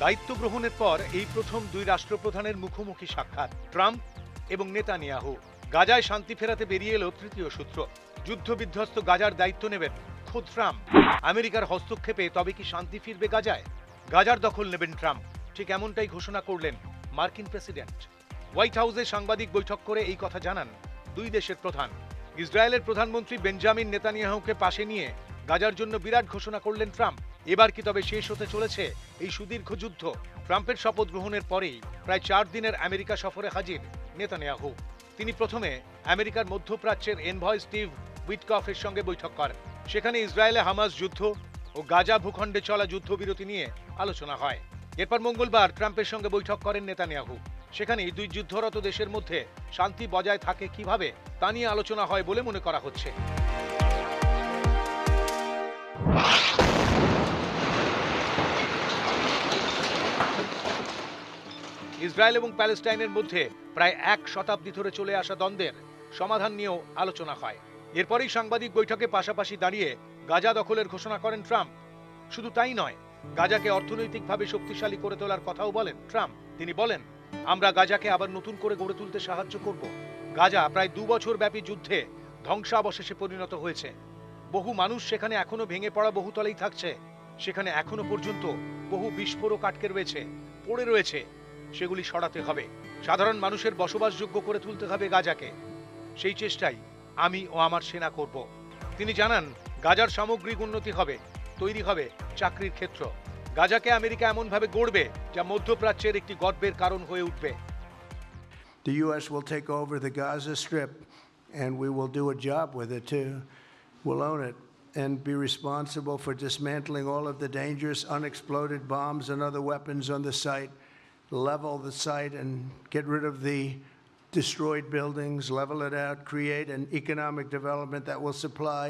দায়িত্ব গ্রহণের পর এই প্রথম দুই রাষ্ট্রপ্রধানের মুখোমুখি সাক্ষাৎ ট্রাম্প এবং নেতানিয়াহু। গাজায় শান্তি ফেরাতে বেরিয়ে এলো তৃতীয় সূত্র। যুদ্ধবিধ্বস্ত গাজার দায়িত্ব নেবেন খোদ ট্রাম্প। আমেরিকার হস্তক্ষেপে তবে কি শান্তি ফিরবে গাজায়? গাজার দখল নেবেন ট্রাম্প, ঠিক এমনটাই ঘোষণা করলেন মার্কিন প্রেসিডেন্ট। হোয়াইট হাউসে সাংবাদিক বৈঠক করে এই কথা জানান দুই দেশের প্রধান। ইসরায়েলের প্রধানমন্ত্রী বেঞ্জামিন নেতানিয়াহুকে পাশে নিয়ে গাজার জন্য বিরাট ঘোষণা করলেন ট্রাম্প। এবার কি তবে শেষ হতে চলেছে এই সুদীর্ঘ যুদ্ধ? ট্রাম্পের শপথ গ্রহণের পরেই প্রায় 4 দিনের আমেরিকা সফরে হাজির নেতানিয়াহু। তিনি প্রথমে আমেরিকার মধ্যপ্রাচ্যের এনভয় স্টিভ উইটকফের সঙ্গে বৈঠক করেন। সেখানে ইসরায়েলে হামাস যুদ্ধ ও গাজা ভূখণ্ডে চলা যুদ্ধবিরতি নিয়ে আলোচনা হয়। এরপর মঙ্গলবার ট্রাম্পের সঙ্গে বৈঠক করেন নেতানিয়াহু। সেখানে দুই যুদ্ধরত দেশের মধ্যে শান্তি বজায় থাকে কিভাবে তা নিয়ে আলোচনা হয় বলে মনে করা হচ্ছে। ইসরায়েল এবং প্যালেস্টাইনের মধ্যে প্রায় 1 শতাব্দী ধরে চলে আসা দ্বন্দ্বের সমাধান নিয়েও আলোচনা হয়। এরপরেই সাংবাদিক বৈঠকে পাশাপাশি দাঁড়িয়ে গাজা দখলের ঘোষণা করেন ট্রাম্প। শুধু তাই নয়, গাজাকে অর্থনৈতিকভাবে শক্তিশালী করে তোলার কথাও বলেন ট্রাম্প। তিনি বলেন, আমরা গাজাকে আবার নতুন করে গড়ে তুলতে সাহায্য করব। গাজা প্রায় 2 বছর ব্যাপী যুদ্ধে ধ্বংসাবশেষে পরিণত হয়েছে। বহু মানুষ সেখানে এখনো ভেঙে পড়া বহুতলেই থাকছে। সেখানে এখনো পর্যন্ত বহু বিস্ফোরক আটকে রয়েছে, পড়ে রয়েছে। সেগুলি সরাতে হবে। সাধারণ মানুষের বসবাসযোগ্য করে তুলতে হবে গাজাকে। সেই চেষ্টাই আমি ও আমার সেনা করব। তিনি জানান, গাজার সামগ্রিক উন্নতি হবে, তৈরি হবে চাকরির ক্ষেত্র। গাজাকে আমেরিকা এমনভাবে গড়বে যা মধ্যপ্রাচ্যের একটি গর্বের কারণ হয়ে উঠবে। The U.S. will take over the Gaza Strip, and we will do a job with it too. We'll own it and be responsible for dismantling all of the dangerous unexploded bombs and other weapons on the site, level the site and get rid of the destroyed buildings, level it out, create an economic development that will supply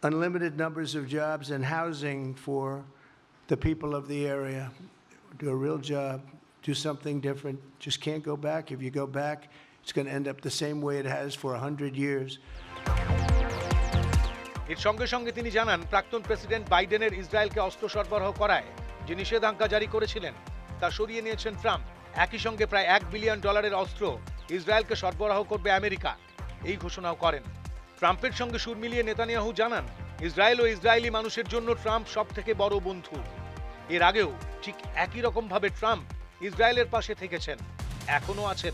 unlimited numbers of jobs and housing for the people of the area. Do a real job, do something different. Just can't go back. If you go back, it's going to end up the same way it has for 100 years. এর সঙ্গে সঙ্গে তিনি জানান, প্রাক্তন president বাইডেনের ইসরায়েলকে অস্ত্র সরবরাহ করায় যে নিষেধাজ্ঞা জারি করেছিলেন তা সরিয়ে নিয়েছেন ট্রাম্প। একই সঙ্গে প্রায় $1 বিলিয়ন অস্ত্র ইসরায়েলকে সরবরাহ করবে আমেরিকা, এই ঘোষণাও করেন। ট্রাম্পের সঙ্গে সুর মিলিয়ে নেতানিয়াহু জানান, ইসরায়েল ও ইসরায়েলি মানুষের জন্য ট্রাম্প সবথেকে বড় বন্ধু। এর আগেও ঠিক একই রকম ভাবে ট্রাম্প ইসরায়েলের পাশে থেকেছেন, এখনো আছেন।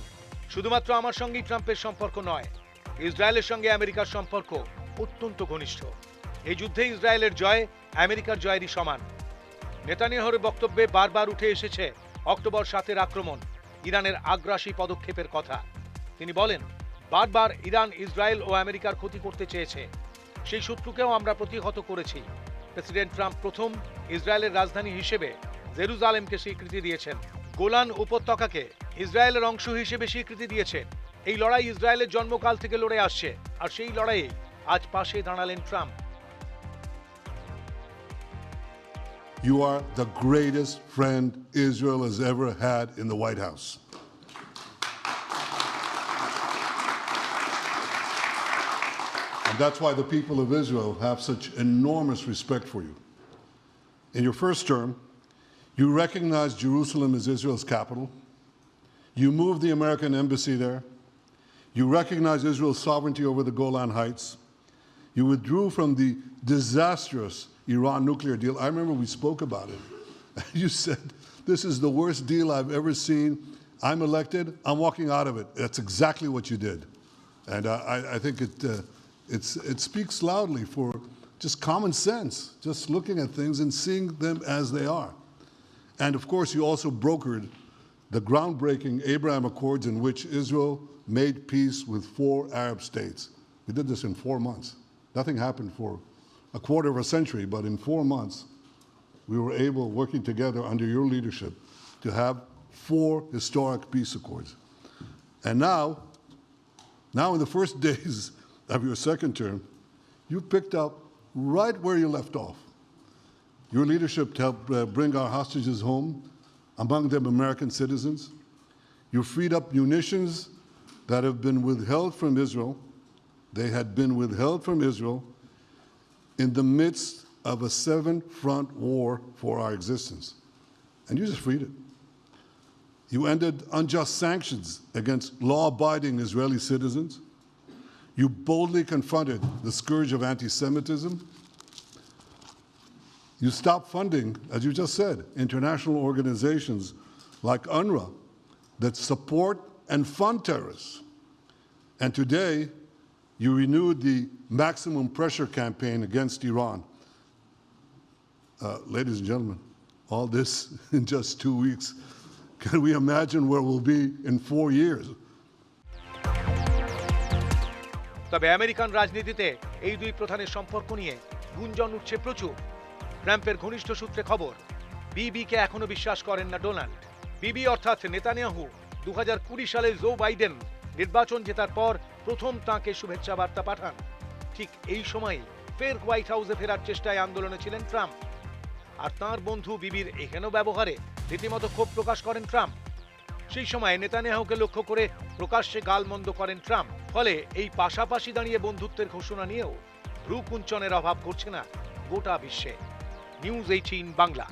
শুধুমাত্র আমার সঙ্গেই ট্রাম্পের সম্পর্ক নয়, ইসরায়েলের সঙ্গে আমেরিকার সম্পর্ক অত্যন্ত ঘনিষ্ঠ। এই যুদ্ধে ইসরায়েলের জয় আমেরিকার জয়েরই সমান। নেতানিয়াহুর বক্তব্যে বারবার উঠে এসেছে অক্টোবর 7-এর আক্রমণ, ইরানের আগ্রাসী পদক্ষেপের কথা। তিনি বলেন, বারবার ইরান ইসরায়েল ও আমেরিকার ক্ষতি করতে চেয়েছে, সেই শত্রুকেও আমরা প্রতিহত করেছি। প্রেসিডেন্ট ট্রাম্প প্রথম ইসরায়েলের রাজধানী হিসেবে জেরুজালেমকে স্বীকৃতি দিয়েছেন, গোলান উপত্যকাকে ইসরায়েলের অংশ হিসেবে স্বীকৃতি দিয়েছেন। এই লড়াই ইসরায়েলের জন্মকাল থেকে লড়ে আসছে, আর সেই লড়াইয়ে আজ পাশে দাঁড়ালেন Trump. You are the greatest friend Israel has ever had in the White House. And that's why the people of Israel have such enormous respect for you. In your first term, you recognized Jerusalem as Israel's capital. You moved the American embassy there. You recognized Israel's sovereignty over the Golan Heights. You withdrew from the disastrous Iran nuclear deal. I remember we spoke about it. You said, this is the worst deal I've ever seen. I'm elected, I'm walking out of it. That's exactly what you did. And I think it speaks loudly for just common sense, just looking at things and seeing them as they are. And of course, you also brokered the groundbreaking Abraham Accords in which Israel made peace with 4 Arab states. We did this in 4 months. Nothing happened for a quarter of a century, but in 4 months, we were able, working together under your leadership, to have 4 historic peace accords. And now in the first days of your second term, you picked up right where you left off. Your leadership helped bring our hostages home, among them American citizens. You freed up munitions that have been withheld from Israel. They had been withheld from Israel in the midst of a 7-front war for our existence. and you just freed it. You ended unjust sanctions against law-abiding Israeli citizens. You boldly confronted the scourge of anti-Semitism. You stopped funding, as you just said, international organizations like UNRWA that support and fund terrorists. And today, you renewed the maximum pressure campaign against Iran. Ladies and gentlemen, all this in just 2 weeks. Can we imagine where we'll be in 4 years? তবে American রাজনীতিতে এই দুই প্রধানের সম্পর্ক নিয়ে গুঞ্জন উঠছে প্রচুর। ট্রাম্পের ঘনিষ্ঠ সূত্রে খবর, বিবিকে এখনো বিশ্বাস করেন না ডোনাল্ড। বিবি অর্থাৎ নেতানিয়াহু 2020 সালে জো বাইডেন নির্বাচন জেতার পর প্রথম তাঁকে শুভেচ্ছা বার্তা পাঠান। ঠিক এই সময় ফের হোয়াইট হাউসে ফেরার চেষ্টায় আন্দোলনে ছিলেন ট্রাম্প। আর তাঁর বন্ধু বিবির এহেন ব্যবহারে রীতিমতো ক্ষোভ প্রকাশ করেন ট্রাম্প। সেই সময় নেতানিয়াহুকে লক্ষ্য করে প্রকাশ্যে গালমন্দ করেন ট্রাম্প। ফলে এই পাশাপাশি দাঁড়িয়ে বন্ধুত্বের ঘোষণা নিয়েও ভ্রুকুঞ্চনের অভাব ঘটছে না গোটা বিশ্বে। নিউজ 18 বাংলা।